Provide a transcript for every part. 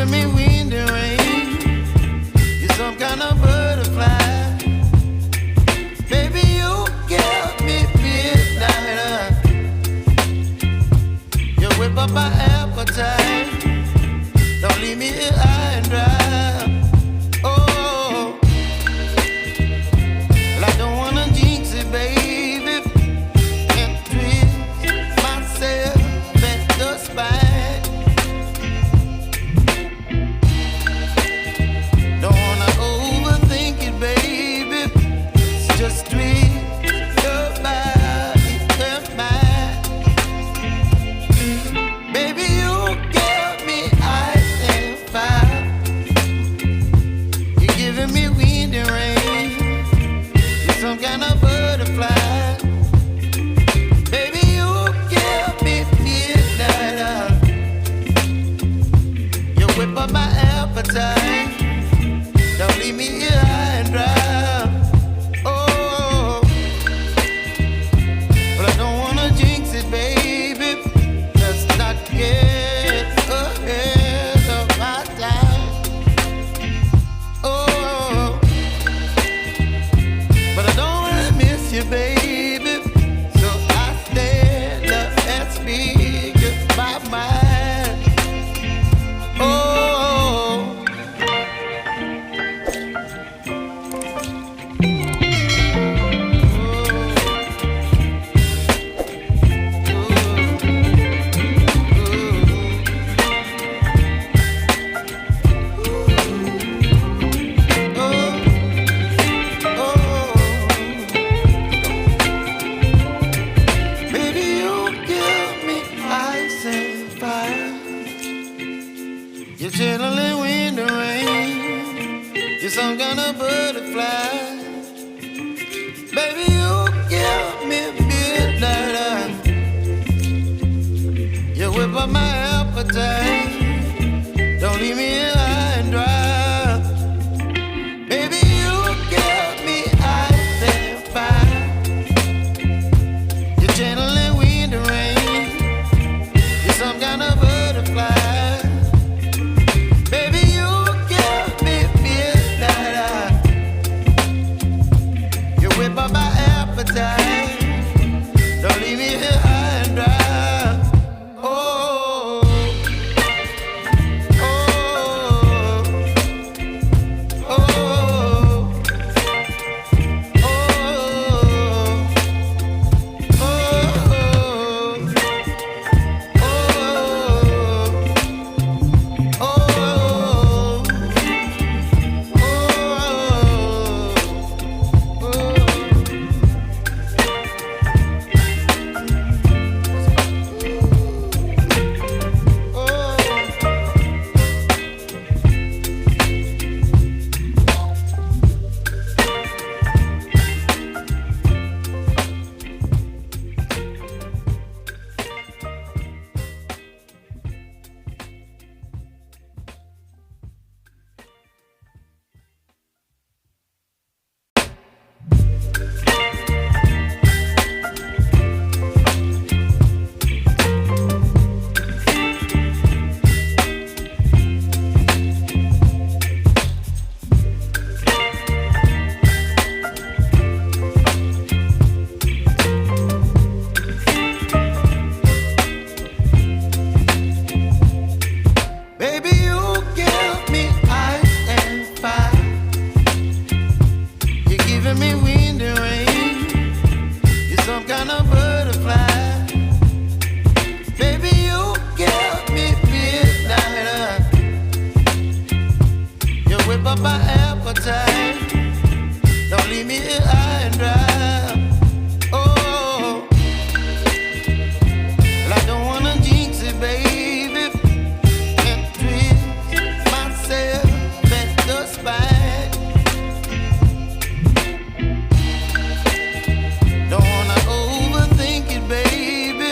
giving me wind and rain. You're some kind of butterfly. Baby, you give me midnight. You whip up my appetite. Don't leave me here high and dry. Oh, well, I don't wanna jinx it, baby, and twist myself at the spine. Don't wanna overthink it, baby. It's just twist your body and mine. Baby, you give me ice and fire. You're giving me wind and rain. You're some kind of butterfly. Baby, you give me midnight. You whip up my appetite. Don't leave me here high and dry. Oh, but I don't wanna jinx it, baby. Let's not get ahead of my time. Oh, but I don't wanna miss you, baby. So I stand up and speak my mind. Oh. Baby, you give me ice and fire. You're channeling wind and rain. You're some kind of butterfly. Baby, you give me midnight. You whip up my appetite. Don't leave me here high and dry. Baby, you give me ice and fire. You're channeling wind and rain. You're some kind of butterfly. Baby, you give me midnight. You whip up my appetite. Don't leave me here high and dry. Oh, oh, oh, oh, oh, baby, you give me ice and fire. You're giving me wind and rain. You're some kind of butterfly. Baby, you give me midnight. You whip up my appetite. Don't leave me here high and dry. Oh, well, I don't wanna jinx it, baby, and twist myself at the spine. Don't wanna overthink it, baby.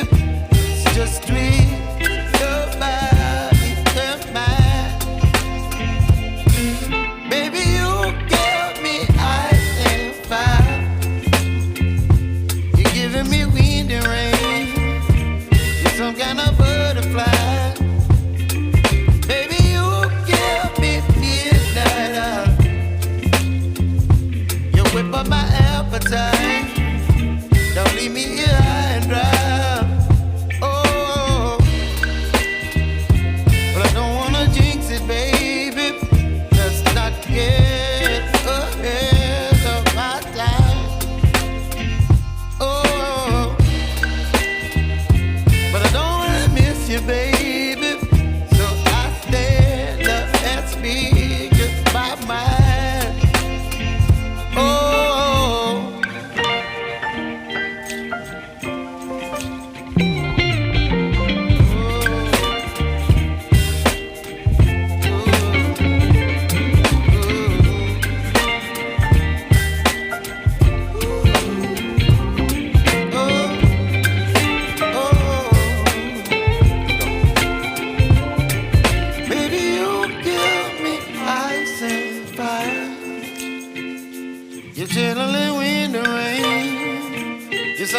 It's just twist your body and mine. Baby,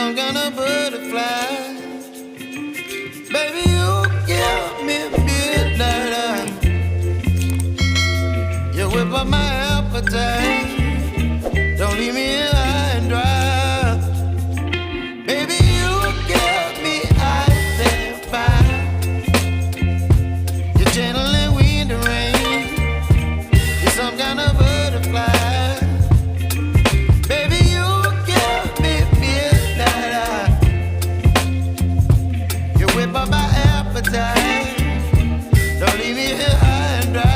some kind of butterfly. Baby, you give me midnight. You whip up my appetite. Don't leave me here high and dry. Baby, you give me ice and fire. You're channeling wind and rain. You're some kind of butterfly. Baby, you give me midnight. You whip up my appetite. Don't leave me here high and dry.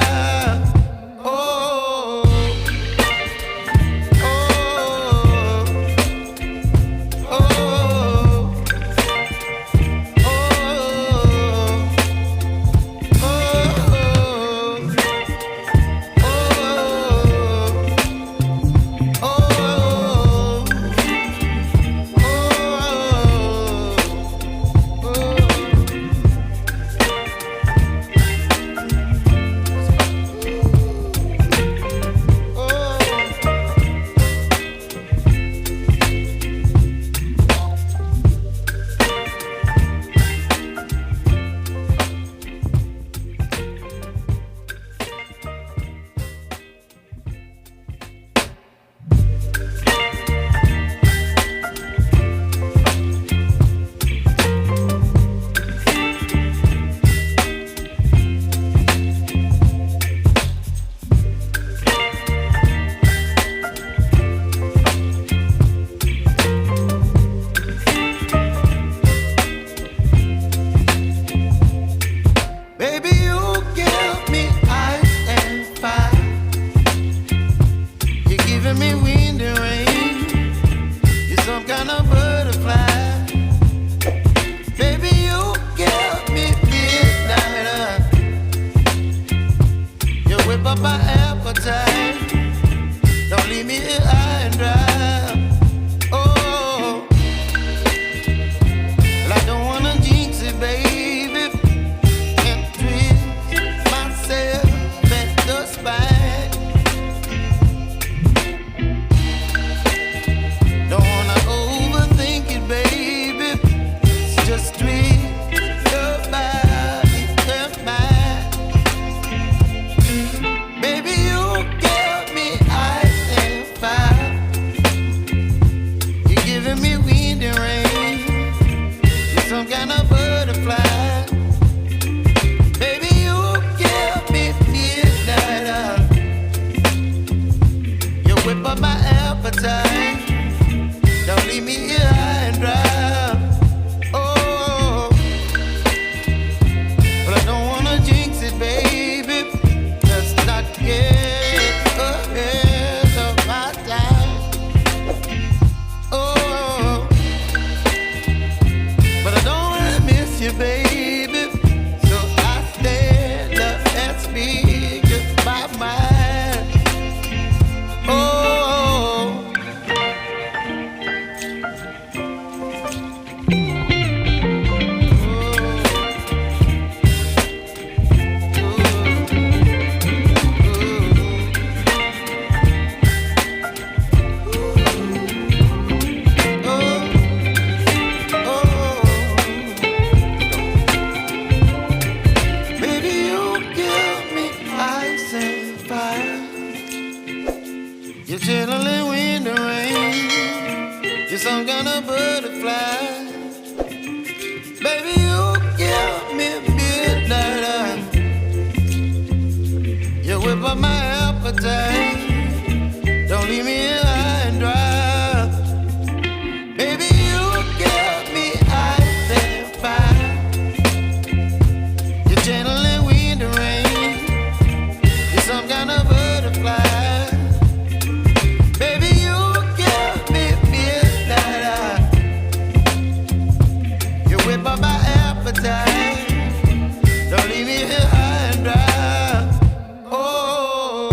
Don't leave me here high and dry. Oh.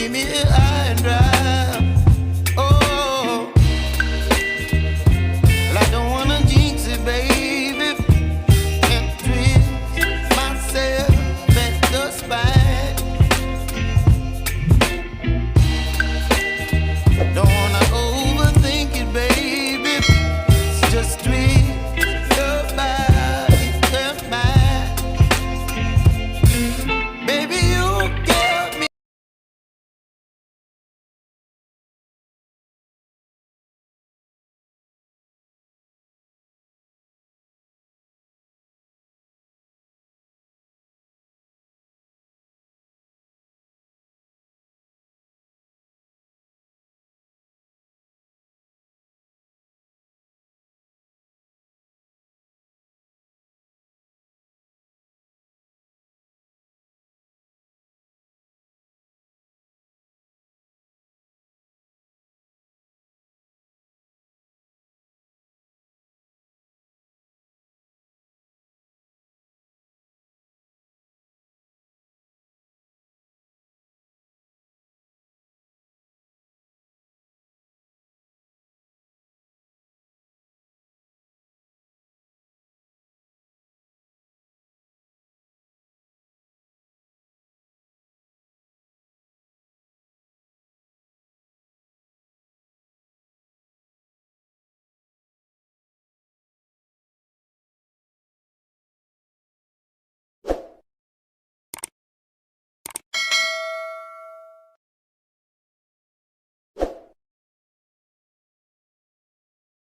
meet me here.